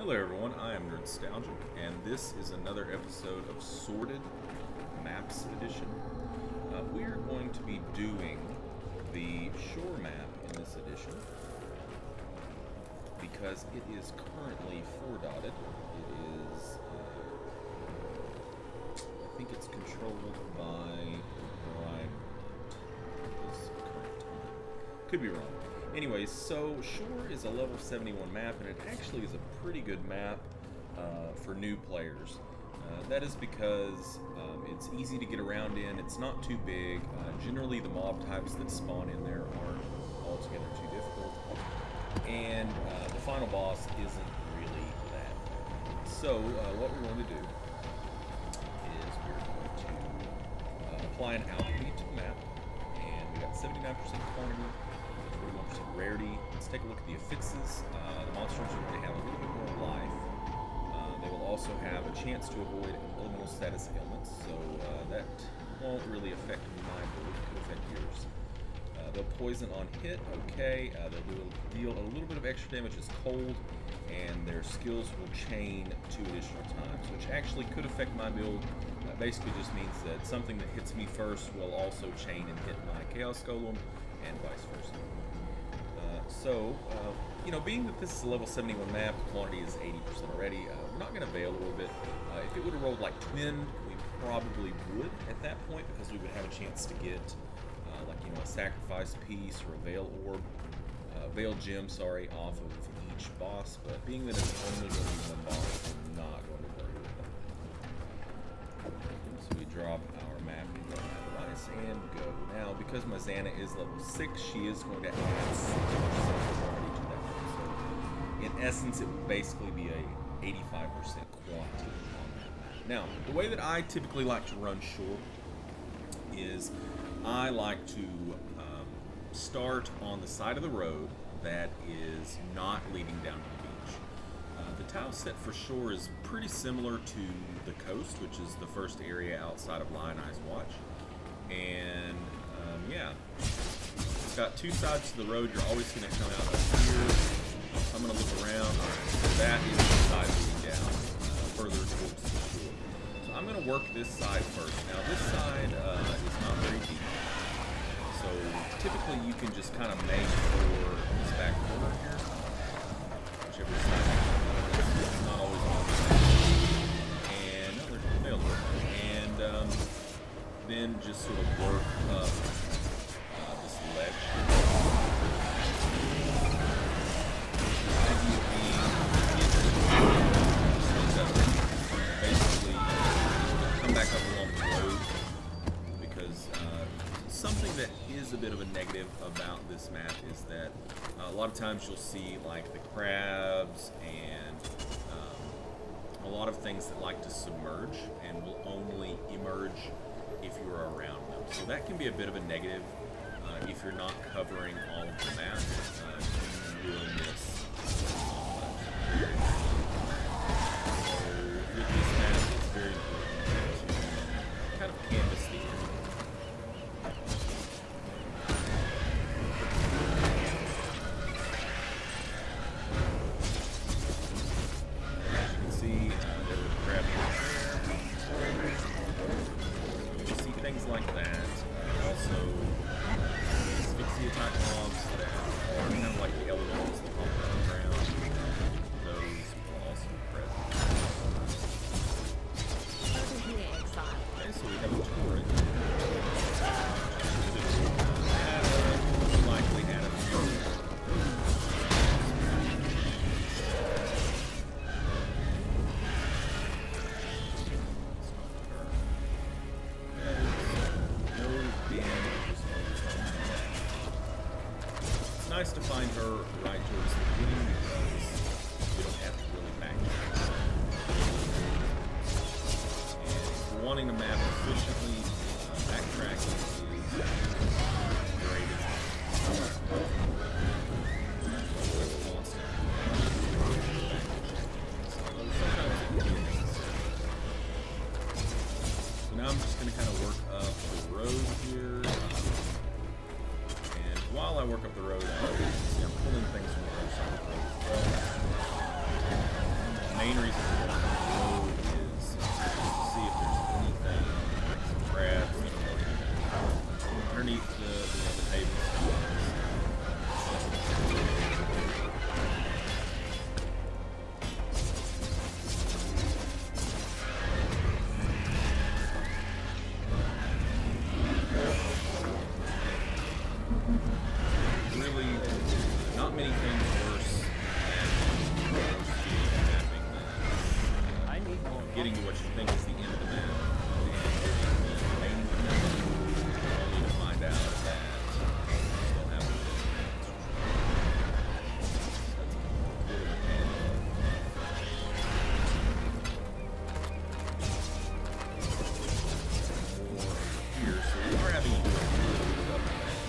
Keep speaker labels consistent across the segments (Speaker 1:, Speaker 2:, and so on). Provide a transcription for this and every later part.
Speaker 1: Hello everyone, I am Nostalgic, and this is another episode of Sorted Maps Edition. We are going to be doing the shore map in this edition because it is currently 4-dotted. It is, I think it's controlled by this current time. Could be wrong. Anyways, so Shore is a level 71 map, and it actually is a pretty good map for new players. That is because it's easy to get around in, it's not too big. Generally the mob types that spawn in there aren't altogether too difficult. And the final boss isn't really that bad. So what we're going to do is we're going to apply an alchemy to the map, and we got 79% quantity, 41% rarity. Let's take a look at the affixes. The monsters are going to have a little bit more life. They will also have a chance to avoid elemental status ailments, so that won't really affect my build. It could affect yours. They'll poison on hit, okay. They'll deal a little bit of extra damage as cold, and their skills will chain 2 additional times, which actually could affect my build. Basically just means that something that hits me first will also chain and hit my Chaos Golem, and vice versa. You know, being that this is a level 71 map, the quantity is 80% already, we're not going to bail a little bit. If it would have rolled like twin, we probably would at that point, because we would have a chance to get, like, you know, a sacrifice piece or a veil orb, veil gem, sorry, off of each boss. But being that it's only going to be one boss, I'm not going to worry with that. So we drop our map into our device and go. Now, because my Xana is level 6, she is going to add 6% quantity to that. So in essence, it would basically be a 85% quantity on that map. Now, the way that I typically like to run Shore is I like to start on the side of the road that is not leading down to the beach. The tile set for Shore is pretty similar to the coast, which is the first area outside of Lion Eye's Watch. And yeah, it's got 2 sides to the road. You're always going to come out up here. I'm going to look around. That is the side leading down further towards the shore. So I'm going to work this side first. Now this side is not very deep. So typically you can just kind of make for this back corner here. Whichever side it's not always on. And no, there's no failure. And then just sort of work up this ledge. Basically, come back up along the road, because something that is a bit of a negative about this map is that a lot of times you'll see like the crabs and a lot of things that like to submerge and will only emerge if you are around them. So that can be a bit of a negative if you're not covering all of the map. You will miss so with this map, it's very important to kind of canvas the area. As you can see, there were crabs there. You can see things like that. Also, asphyxia type mobs that are kind of like the elementals that pump around the ground. Those will also be present. Okay, so we have a turret. Likely add a few. It's nice to find her right towards the beginning because you don't have to really backtrack. And if you're wanting to map efficiently, backtracking is great. So now I'm just going to kind of work up the road here. And while I work up the road, I'm pulling things from the other side of the road. main reason for walking the road is to see if there's anything, like some crabs, underneath the tables. Really, not many things worse than getting to what you think is the end of the map and the main map, only to find out that you still have a bit of a pain. More here, so we are having to do a little bit of that.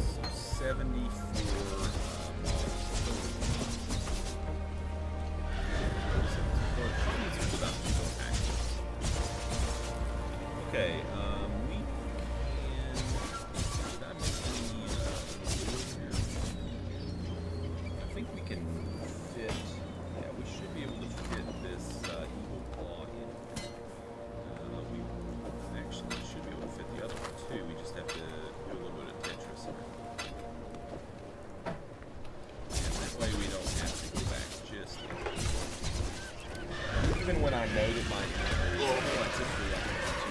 Speaker 1: So 74 okay, we can. Did I miss any wood here? I think we can fit. Yeah, we should be able to fit this evil claw in. We actually should be able to fit the other one too. We just have to do a little bit of Tetris here. And that way we don't have to go back just yet. Even when I know that my inventory is I typically like to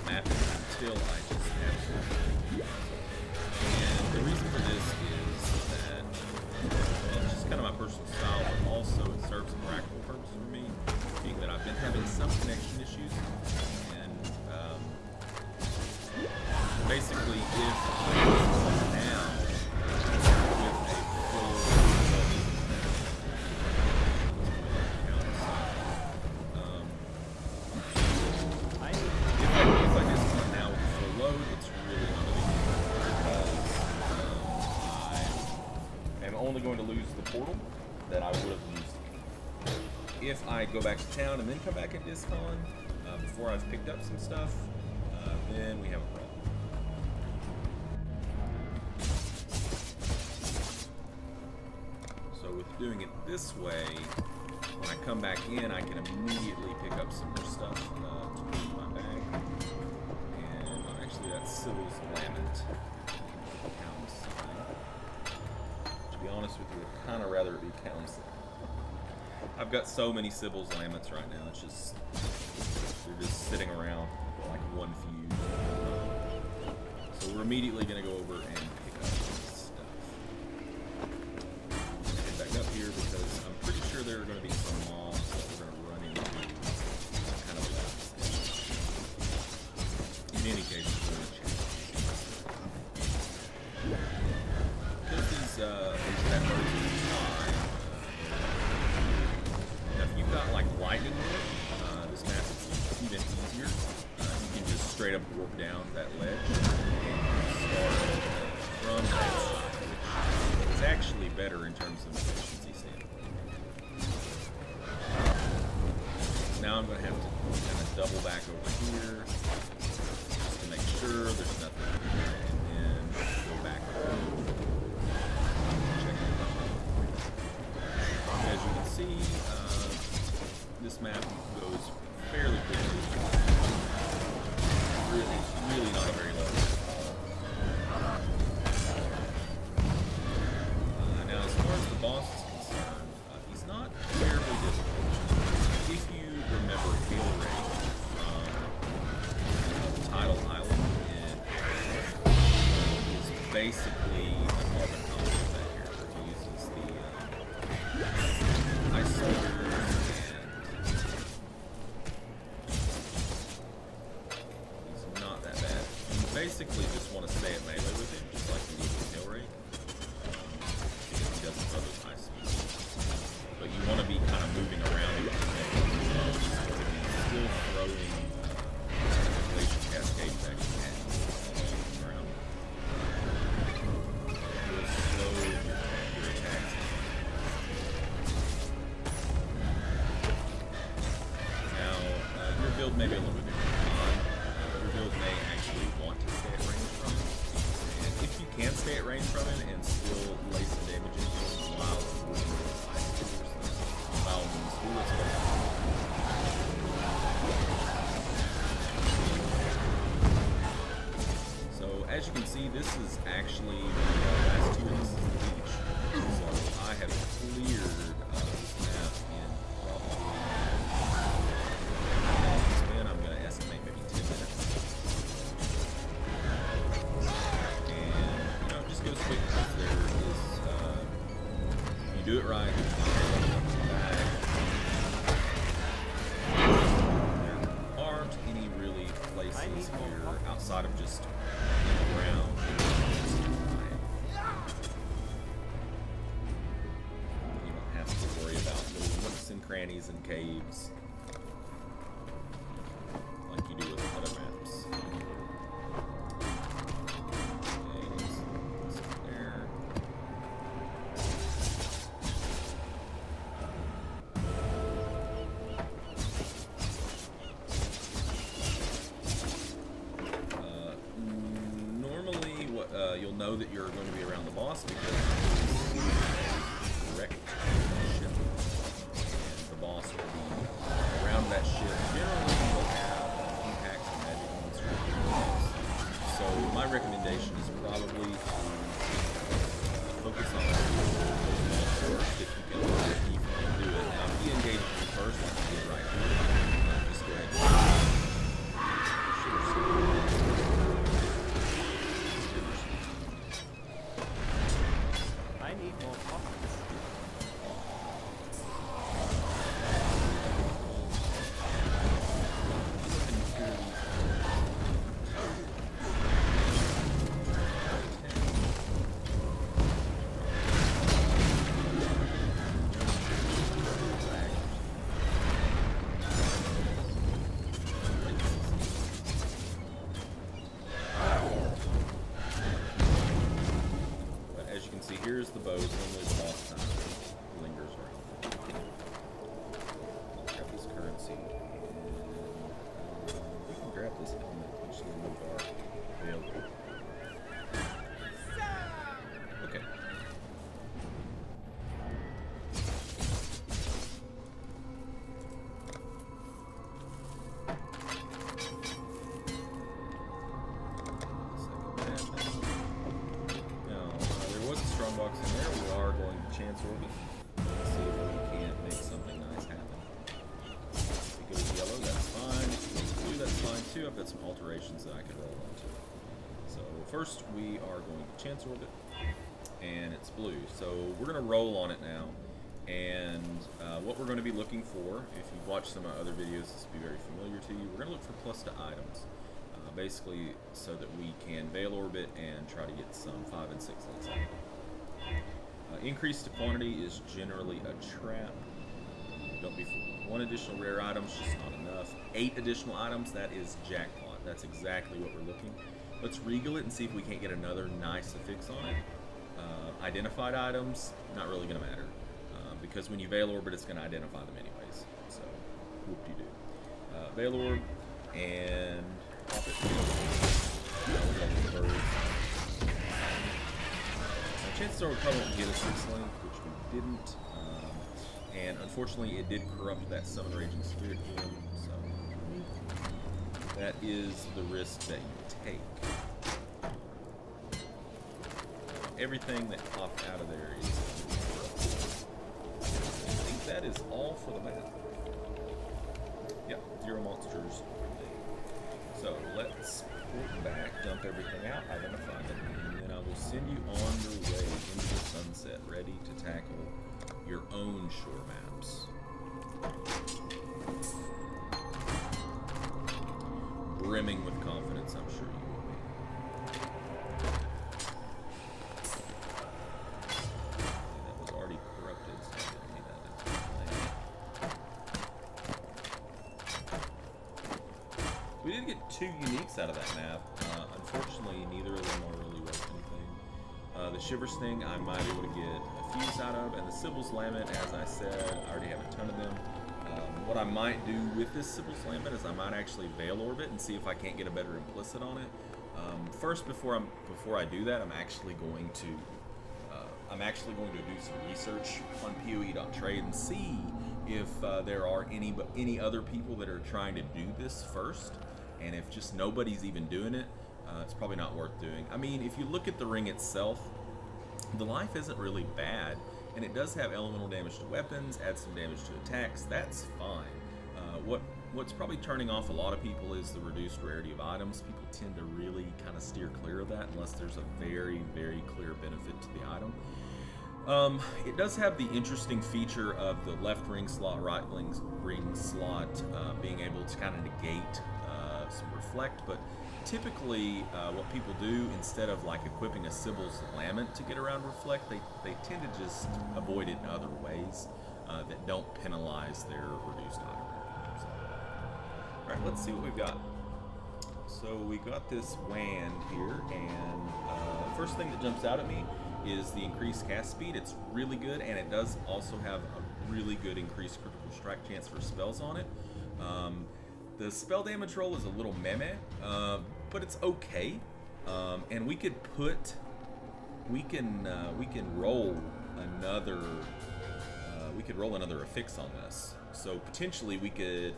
Speaker 1: mapping until I just have to. And the reason for this is that it's just kind of my personal style, but also it serves a practical purpose for me, being that I've been having some connection issues. And basically, if I was down with a full only going to lose the portal that I would have used. If I go back to town and then come back at Discon before I've picked up some stuff, then we have a problem. So with doing it this way, when I come back in, I can immediately pick up some more stuff to put in my bag. And actually, that's Sybil's Lament. To be honest with you, I'd kind of rather it be Council. I've got so many Sybil's Laments right now, it's just, they're just sitting around like one fuse. So we're immediately going to go over and pick up this stuff. Get back up here because I'm pretty sure there are going to be some mobs that we're going to run into kind of a lot. In any case, we're going to check. Because these networks are high. Now, if you've got like lightning in it, this map is even easier. You can just straight up warp down that ledge and start from that side, which is actually better in terms of efficiency standpoint. Now I'm going to have to kind of double back over here just to make sure there's nothing here, and then go back over. As you can see, this map goes fairly quickly. Really not a very long map. Now, as far as the boss is concerned, he's not terribly difficult. If you remember Gilray from Tidal Island in Exile, is basically a carbon copy of that character. He uses the ice soldiers, and he's not that bad. You basically just want to stay at melee with him, just like you do with Gilray, because he doesn't throw those high speeds. But you want to be kind of moving around him, still throwing glacier cascade back around. We'll slowly from it and still lay some damage into it while so as you can see, this is actually the last 2 pieces of the beach. So I have cleared this map in probably I'm going to estimate maybe 10 minutes. And it just goes quick because there is you do it right. There aren't any really places here outside of just in the ground. You don't have to worry about little nooks and crannies and caves like you do with other maps. You'll know that you're going to be around the boss because you wrecked the ship, and the boss will be around that ship. Generally, will have a few packs of magic monsters. So my recommendation is probably to focus on those first if you can do it. Now, if you engage me first, like you did right here, just go ahead and here's the bow. Normally the boss time lingers around. I'll grab this currency. And we can grab this helmet, which is a little bar available. Okay. Box in there, we are going to chance orbit. Let's see if we can't make something nice happen. If it goes yellow, that's fine. If it goes blue, that's fine too. I've got some alterations that I can roll onto. So first we are going to chance orbit, and it's blue. So we're going to roll on it now. And what we're going to be looking for, if you've watched some of my other videos, this will be very familiar to you. We're going to look for plus to items. Basically so that we can veil orbit and try to get some 5 and 6 links out. Increase to quantity is generally a trap. Don't be fooled. 1 additional rare item is just not enough. 8 additional items, that is jackpot. That's exactly what we're looking. Let's regal it and see if we can't get another nice affix on it. Identified items, not really going to matter. Because when you veil orbit, it's going to identify them anyways. So, whoop-de-doo. Veil orb, and pop it. Chances are we probably won't get a 6 link, which we didn't, and unfortunately it did corrupt that Summon Raging Spirit gem, so that is the risk that you take. Everything that popped out of there is corrupt. I think that is all for the map. Yep, 0 monsters. So let's port back, dump everything out, identify them, and then I will send you on your way into the sunset, ready to tackle your own shore maps. Brimming with confidence, I'm sure you will be. That was already corrupted, so I didn't need that. We did get 2 uniques out of that map. Unfortunately, neither of them are really worth anything. The Shiver Sting I might be able to get a fuse out of, and the Sibyl's Lament, as I said, I already have a ton of them. What I might do with this Sibyl's Lament is I might actually Veil Orbit and see if I can't get a better implicit on it. First, before I do that, I'm actually going to do some research on PoE.trade and see if there are any other people that are trying to do this first, and if just nobody's even doing it, it's probably not worth doing. I mean, if you look at the ring itself, the life isn't really bad, and it does have elemental damage to weapons, adds some damage to attacks. That's fine. What's probably turning off a lot of people is the reduced rarity of items. People tend to really kind of steer clear of that unless there's a very, very clear benefit to the item. It does have the interesting feature of the left ring slot, right ring slot being able to kind of negate some reflect, but typically what people do, instead of like equipping a Sibyl's Lament to get around reflect, they tend to just avoid it in other ways that don't penalize their reduced item. Alright, let's see what we've got. So we got this wand here, and first thing that jumps out at me is the increased cast speed. It's really good, and it does also have a really good increased critical strike chance for spells on it. The spell damage roll is a little meh, but it's okay. And we can roll another affix on this. So potentially we could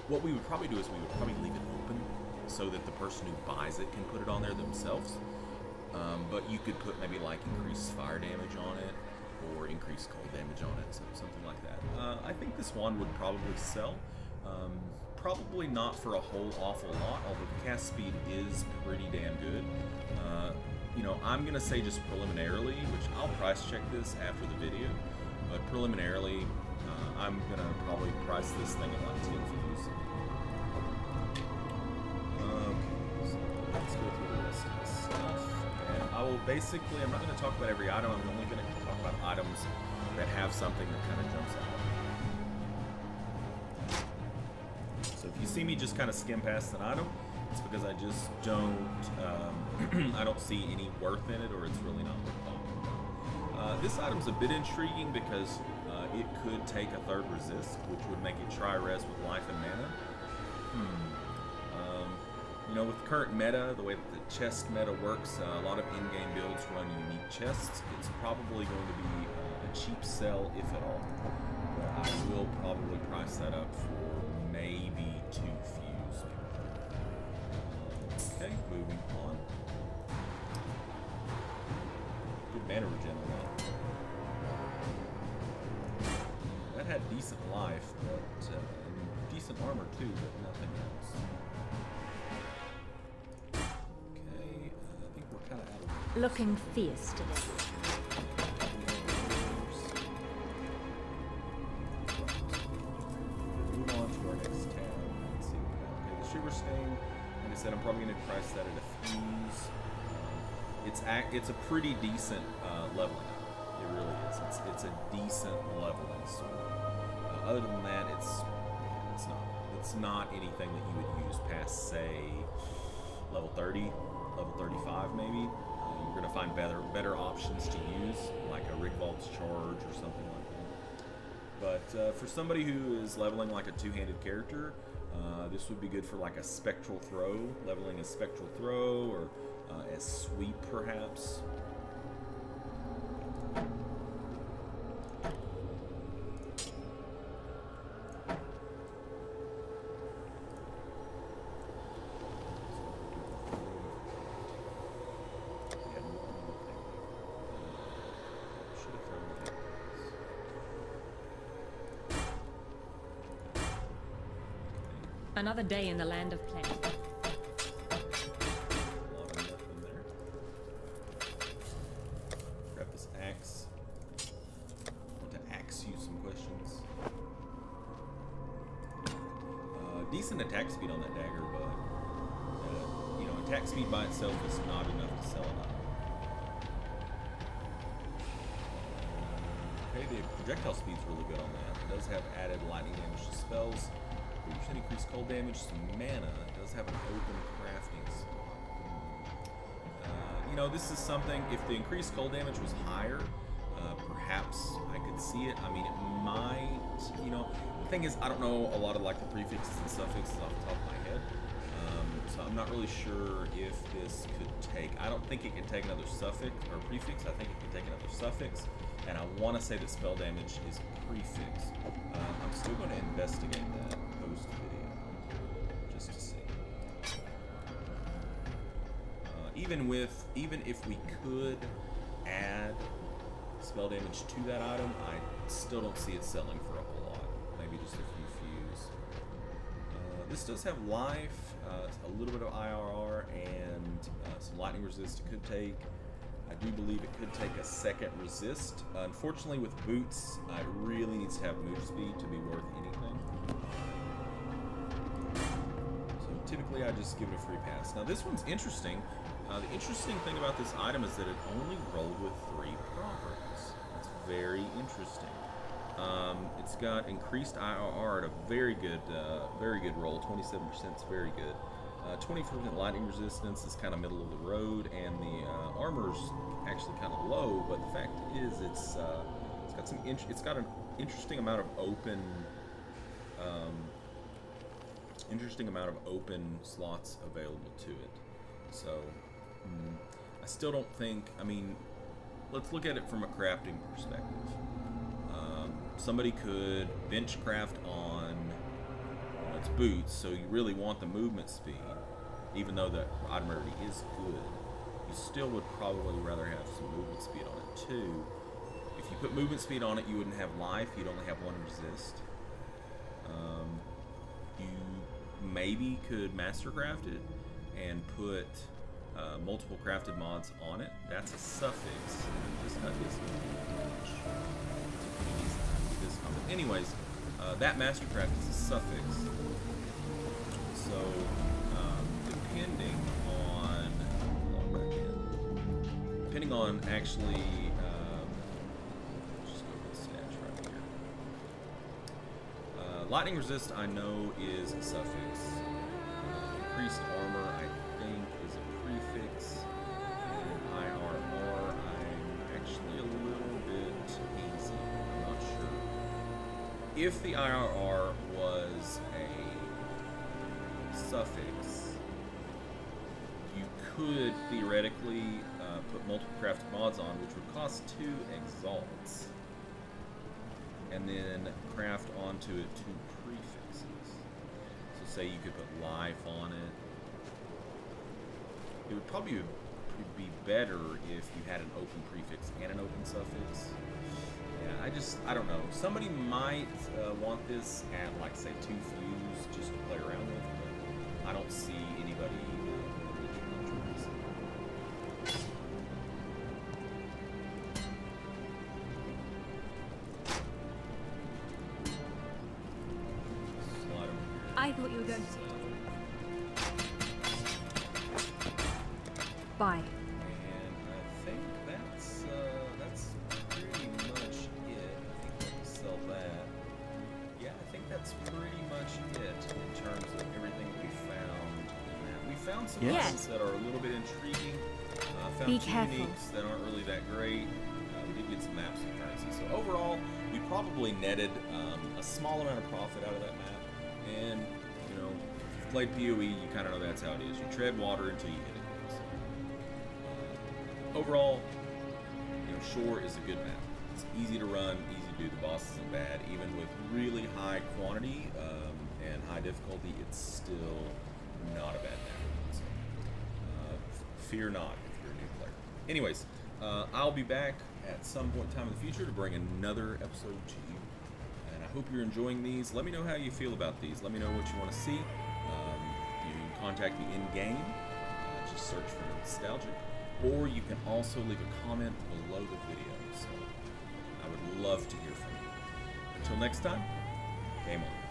Speaker 1: what we would probably do is we would probably leave it open so that the person who buys it can put it on there themselves. But you could put maybe like increased fire damage on it or increased cold damage on it, so something like that. I think this wand would probably sell. Probably not for a whole awful lot, although the cast speed is pretty damn good. You know, I'm gonna say just preliminarily, which I'll price check this after the video, but preliminarily, I'm gonna probably price this thing at like 10 views. Okay, so let's go through the rest of this stuff. And I will basically, I'm not gonna talk about every item, I'm only gonna talk about items that have something that kind of jumps out. So if you see me just kind of skim past an item, it's because I just don't, I don't see any worth in it, or it's really not worth talking about. This item's a bit intriguing because it could take a third resist, which would make it tri-res with life and mana. You know, with current meta, the way that the chest meta works, a lot of in-game builds run unique chests. It's probably going to be a cheap sell, if at all. But I will probably price that up for maybe 2 fuse. Okay, moving on. Good mana regen on that. That had decent life, but decent armor too, but nothing else. Okay, I think we're kind of out of...
Speaker 2: Looking fierce today.
Speaker 1: Move on to our next tab. Let's see what we got. Okay, the Shiver Stain. Like I said, I'm probably going to price that at a fuse. It's a pretty decent leveling. It really is. It's a decent leveling sword. Other than that, it's not anything that you would use past, say, level 30, level 35 maybe. You're going to find better options to use, like a Rigvald's Charge or something like that. But for somebody who is leveling like a two-handed character, this would be good for like a Spectral Throw, leveling a Spectral Throw, or as Sweep perhaps.
Speaker 2: Another day in the land of plenty.
Speaker 1: Grab this axe. I want to axe you some questions. Decent attack speed on that dagger, but you know, attack speed by itself is not enough to sell it on. Okay, the projectile speed's really good on that. It does have added lightning damage to spells. 30% increased cold damage, some mana. It does have an open crafting slot. You know, this is something, if the increased cold damage was higher, perhaps I could see it. I mean, it might, you know, the thing is, I don't know a lot of like the prefixes and suffixes off the top of my head. So I'm not really sure if this could take... I don't think it can take another suffix or prefix. I think it can take another suffix. And I want to say that spell damage is prefix. I'm still going to investigate that post-video, just to see. Even if we could add spell damage to that item, I still don't see it selling for a whole lot. Maybe just a few fuse. This does have life, a little bit of IRR, and some lightning resist it could take. I do believe it could take a second resist. Unfortunately, with boots, it really needs to have move speed to be worth anything. So typically, I just give it a free pass. Now, this one's interesting. The interesting thing about this item is that it only rolled with 3 properties. That's very interesting. It's got increased IRR at a very good roll. 27% is very good. 20% lightning resistance is kind of middle of the road, and the armor's actually kind of low. But the fact is, it's got an interesting amount of open slots available to it. So I still don't think. I mean, let's look at it from a crafting perspective. Somebody could bench craft on its boots, so you really want the movement speed. Even though the item already is good, you still would probably rather have some movement speed on it too. If you put movement speed on it, you wouldn't have life, you'd only have 1 resist. You maybe could mastercraft it and put multiple crafted mods on it. That's a suffix. Just not this one. Anyways, that mastercraft is a suffix. So depending on actually, let's just go with the stats right here. Lightning resist, I know, is a suffix. Increased armor, I think, is a prefix. And IRR, I'm actually a little bit hazy. I'm not sure. If the IRR was a suffix, you could theoretically put multiple crafted mods on, which would cost 2 exalts, and then craft onto it 2 prefixes. So say you could put life on it. It would probably be better if you had an open prefix and an open suffix. Yeah, I don't know. Somebody might want this at, like, say, 2 fuse just to play around with, but I don't see anybody
Speaker 2: I thought you were going to. Bye.
Speaker 1: And I think that's pretty much it. I think we'll sell that. Yeah, I think that's pretty much it in terms of everything we found in that. We found some items that are a little bit intriguing. Found
Speaker 2: Be
Speaker 1: 2
Speaker 2: careful.
Speaker 1: uniques that aren't really that great. We did get some maps and currency. So overall, we probably netted a small amount of profit out of that map. And, you know, if you've played PoE, you kind of know that's how it is. You tread water until you hit it. So, overall, you know, Shore is a good map. It's easy to run, easy to do. The boss isn't bad. Even with really high quantity and high difficulty, it's still not a bad map. So, fear not if you're a new player. Anyways, I'll be back at some point in time in the future to bring another episode to you. I hope you're enjoying these. Let me know how you feel about these. Let me know what you want to see. You can contact me in-game. Just search for Nostalgic. Or you can also leave a comment below the video. So I would love to hear from you. Until next time, game on.